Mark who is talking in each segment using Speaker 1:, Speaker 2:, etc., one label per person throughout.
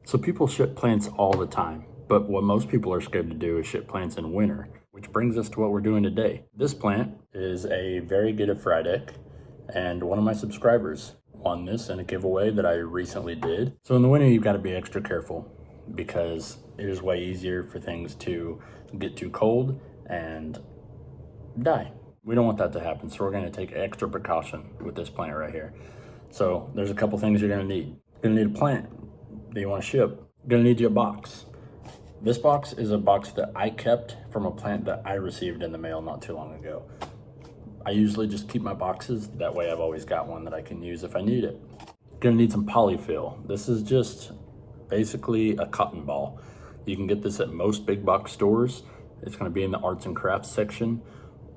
Speaker 1: So people ship plants all the time, but what most people are scared to do is ship plants in winter, which brings us to what we're doing today. This plant is a very good Aphrodite, and one of my subscribers won this in a giveaway that I recently did. So in the winter, you've got to be extra careful because it is way easier for things to get too cold and die. We don't want that to happen, so we're going to take extra precaution with this plant right here. So there's a couple things you're going to need. You're going to need a plant that you want to ship. You're going to need you a box. This box is a box that I kept from a plant that I received in the mail not too long ago. I usually just keep my boxes, that way I've always got one that I can use if I need it. You're going to need some polyfill. This is just basically a cotton ball. You can get this at most big box stores. It's going to be in the arts and crafts section,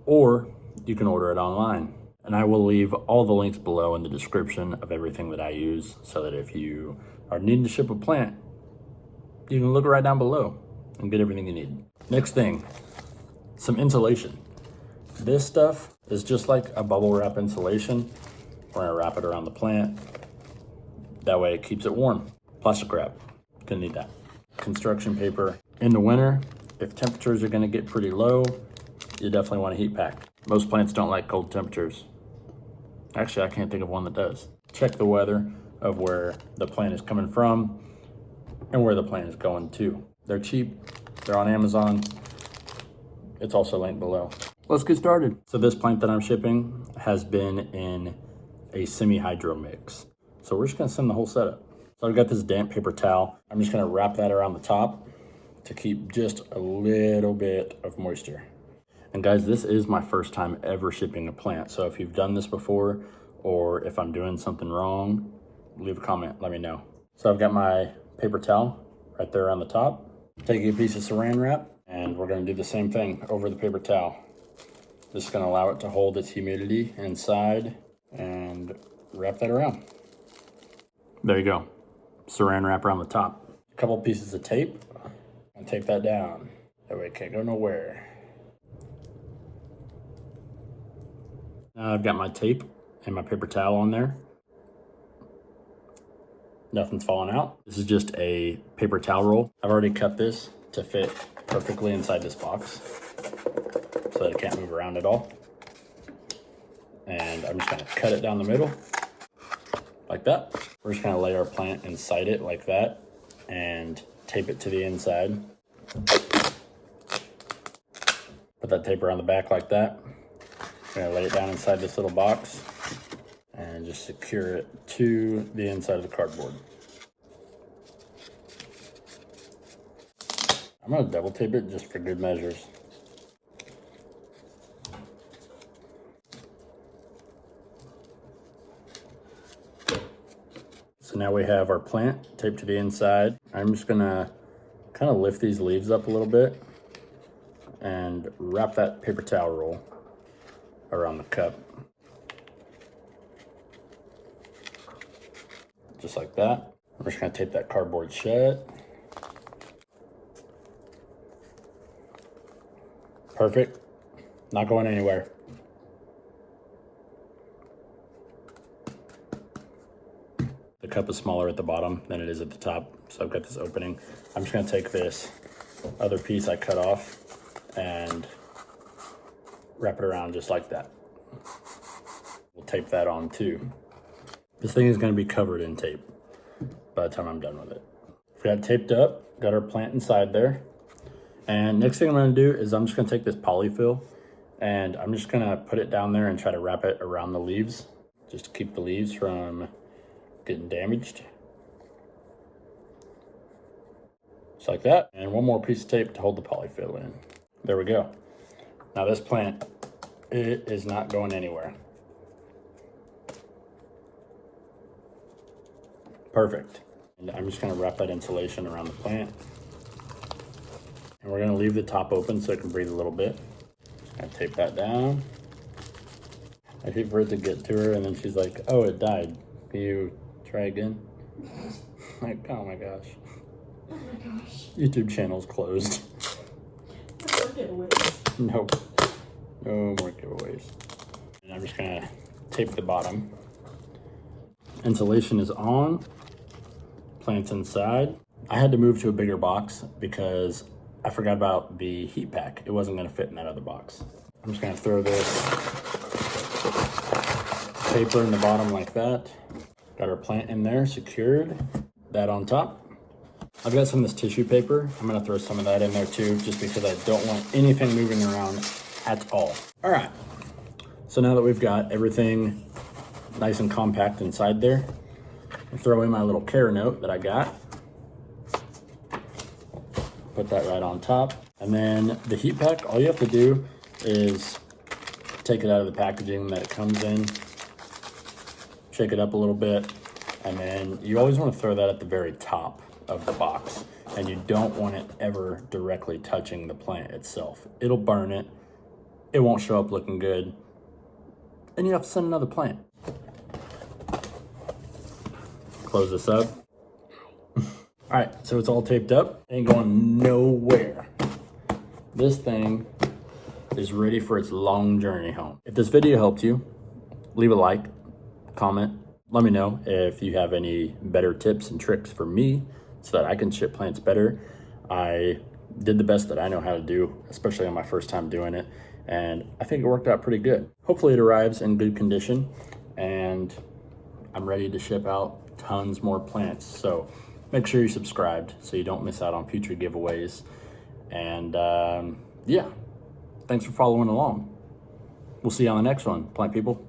Speaker 1: or you can order it online. And I will leave all the links below in the description of everything that I use so that if you are needing to ship a plant, you can look right down below and get everything you need. Next thing, some insulation. This stuff is just like a bubble wrap insulation. We're gonna wrap it around the plant. That way it keeps it warm. Plastic wrap, gonna need that. Construction paper. In the winter, if temperatures are gonna get pretty low, you definitely want a heat pack. Most plants don't like cold temperatures. Actually, I can't think of one that does. Check the weather of where the plant is coming from and where the plant is going to. They're cheap, they're on Amazon. It's also linked below. Let's get started. So this plant that I'm shipping has been in a semi-hydro mix. So we're just gonna send the whole setup. So I've got this damp paper towel. I'm just gonna wrap that around the top to keep just a little bit of moisture. And guys, this is my first time ever shipping a plant. So if you've done this before, or if I'm doing something wrong, leave a comment, let me know. So I've got my paper towel right there on the top. Taking a piece of saran wrap, and we're gonna do the same thing over the paper towel. This is gonna allow it to hold its humidity inside and wrap that around. There you go, saran wrap around the top. A couple pieces of tape, and tape that down. That way it can't go nowhere. Now I've got my tape and my paper towel on there. Nothing's falling out. This is just a paper towel roll. I've already cut this to fit perfectly inside this box so that it can't move around at all. And I'm just gonna cut it down the middle like that. We're just gonna lay our plant inside it like that and tape it to the inside. Put that tape around the back like that. I'm gonna lay it down inside this little box and just secure it to the inside of the cardboard. I'm gonna double tape it just for good measures. So now we have our plant taped to the inside. I'm just gonna kind of lift these leaves up a little bit and wrap that paper towel roll around the cup. Just like that. I'm just gonna tape that cardboard shut. Perfect, not going anywhere. The cup is smaller at the bottom than it is at the top, so I've got this opening. I'm just gonna take this other piece I cut off and wrap it around just like that. We'll tape that on too. This thing is gonna be covered in tape by the time I'm done with it. We got it taped up, got our plant inside there. And next thing I'm gonna do is I'm just gonna take this polyfill and I'm just gonna put it down there and try to wrap it around the leaves just to keep the leaves from getting damaged. Just like that. And one more piece of tape to hold the polyfill in. There we go. Now this plant, it is not going anywhere. Perfect. And I'm just gonna wrap that insulation around the plant. And we're gonna leave the top open so it can breathe a little bit. Just gonna tape that down. I hate for it to get to her and then she's like, oh, it died. Can you try again? Like, oh my gosh.
Speaker 2: Oh my gosh.
Speaker 1: YouTube channel's closed.
Speaker 2: No more giveaways.
Speaker 1: Nope. No more giveaways. And I'm just gonna tape the bottom. Insulation is on. Plant's inside. I had to move to a bigger box because I forgot about the heat pack. It wasn't gonna fit in that other box. I'm just gonna throw this paper in the bottom like that. Got our plant in there, secured. That on top. I've got some of this tissue paper. I'm gonna throw some of that in there too, just because I don't want anything moving around at all. All right, so now that we've got everything nice and compact inside there, I'll throw in my little care note that I got. Put that right on top. And then the heat pack, all you have to do is take it out of the packaging that it comes in, shake it up a little bit, and then you always want to throw that at the very top of the box. And you don't want it ever directly touching the plant itself. It'll burn it. It won't show up looking good. And you have to send another plant. Close this up. All right, so it's all taped up. Ain't going nowhere. This thing is ready for its long journey home. If this video helped you, leave a like, comment. Let me know if you have any better tips and tricks for me so that I can ship plants better. I did the best that I know how to do, especially on my first time doing it, and I think it worked out pretty good. Hopefully it arrives in good condition, and I'm ready to ship out tons more plants. So make sure you're subscribed so you don't miss out on future giveaways. And yeah, thanks for following along. We'll see you on the next one, plant people.